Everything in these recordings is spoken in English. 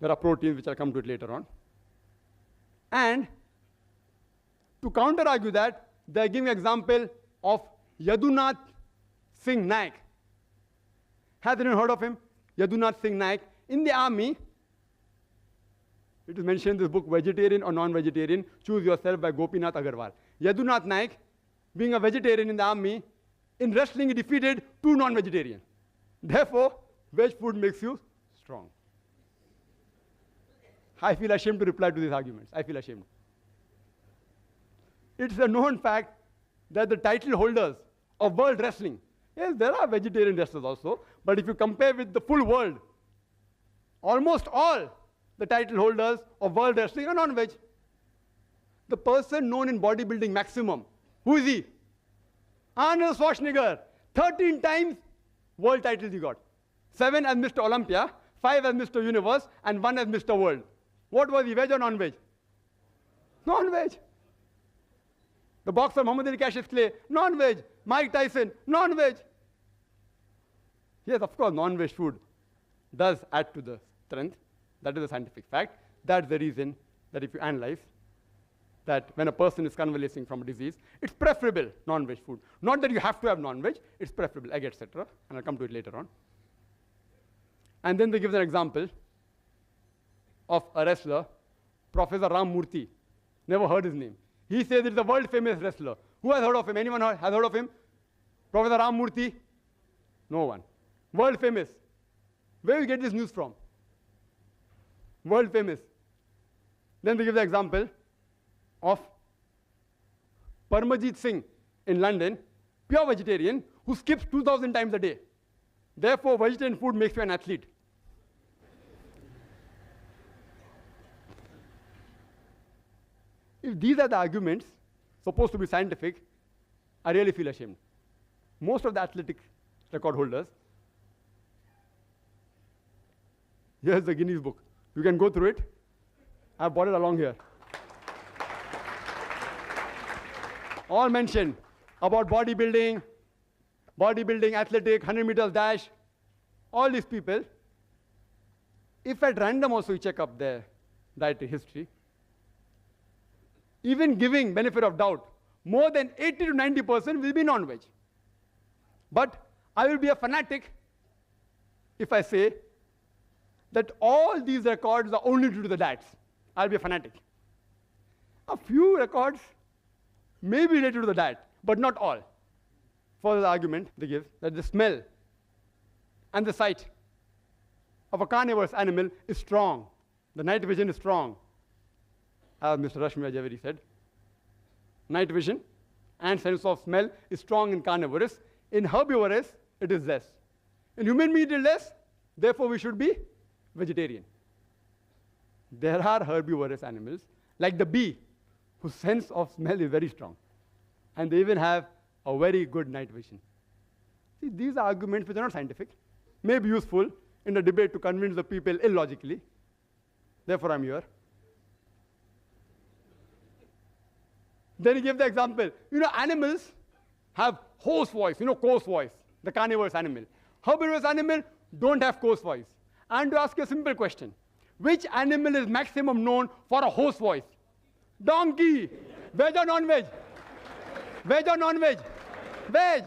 There are proteins, which I'll come to it later on. And to counter-argue that, they give an example of Yadunath Singh Naik. Has anyone heard of him? Yadunath Singh Naik. In the army, it is mentioned in this book, Vegetarian or Non-Vegetarian, Choose Yourself by Gopinath Agarwal. Yadunath Naik, being a vegetarian in the army, in wrestling he defeated 2 non-vegetarians. Therefore, veg food makes you strong. I feel ashamed to reply to these arguments. I feel ashamed. It's a known fact that the title holders of world wrestling, yes, there are vegetarian wrestlers also, but if you compare with the full world, almost all the title holders of world wrestling are non-veg. The person known in bodybuilding maximum, who is he? Arnold Schwarzenegger. 13 times world titles he got. 7 as Mr. Olympia, 5 as Mr. Universe, and 1 as Mr. World. What was he, veg or non-veg? Non-veg. The boxer Muhammad Ali Cassius Clay, non-veg. Mike Tyson, non-veg. Yes, of course, non-veg food does add to the strength. That is a scientific fact. That's the reason that if you analyze that when a person is convalescing from a disease, it's preferable non-veg food. Not that you have to have non-veg, it's preferable, egg, etc. And I'll come to it later on. And then they give an example of a wrestler, Professor Ram Murthy. Never heard his name. He says it's a world-famous wrestler. Who has heard of him? Anyone has heard of him? Professor Ram Murthy? No one. World-famous. Where do you get this news from? World-famous. Then they give the example of Parmajit Singh in London, pure vegetarian, who skips 2,000 times a day. Therefore, vegetarian food makes you an athlete. If these are the arguments supposed to be scientific, I really feel ashamed. Most of the athletic record holders, here's the Guinness book. You can go through it. I've brought it along here. All mentioned about bodybuilding, athletic, 100 meters dash, all these people. If at random also you check up their dietary history, even giving benefit of doubt, more than 80 to 90% will be non-veg. But I will be a fanatic if I say that all these records are only due to the diets. I'll be a fanatic. A few records may be related to the diet, but not all. For the argument they give that the smell and the sight of a carnivorous animal is strong. The night vision is strong. As Mr. Rashmi Javeri said, night vision and sense of smell is strong in carnivorous. In herbivorous, it is less. In human meat, it is less. Therefore, we should be vegetarian. There are herbivorous animals, like the bee, whose sense of smell is very strong. And they even have a very good night vision. See, these are arguments which are not scientific, may be useful in a debate to convince the people illogically. Therefore, I'm here. Then he gave the example. Animals have hoarse voice, coarse voice, the carnivorous animal. Herbivorous animal don't have coarse voice. And to ask you a simple question, which animal is maximum known for a hoarse voice? Donkey. Veg or non-veg? Veg or non-veg? Veg.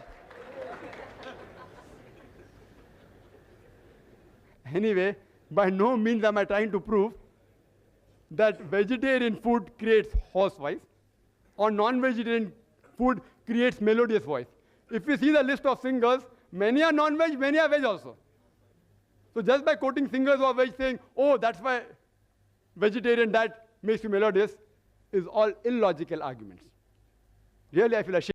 Anyway, by no means am I trying to prove that vegetarian food creates hoarse voice or non-vegetarian food creates melodious voice. If you see the list of singers, many are non-veg, many are veg also. So just by quoting singers who are veg saying, oh, that's why vegetarian diet makes you melodious, is all illogical arguments. Really, I feel ashamed.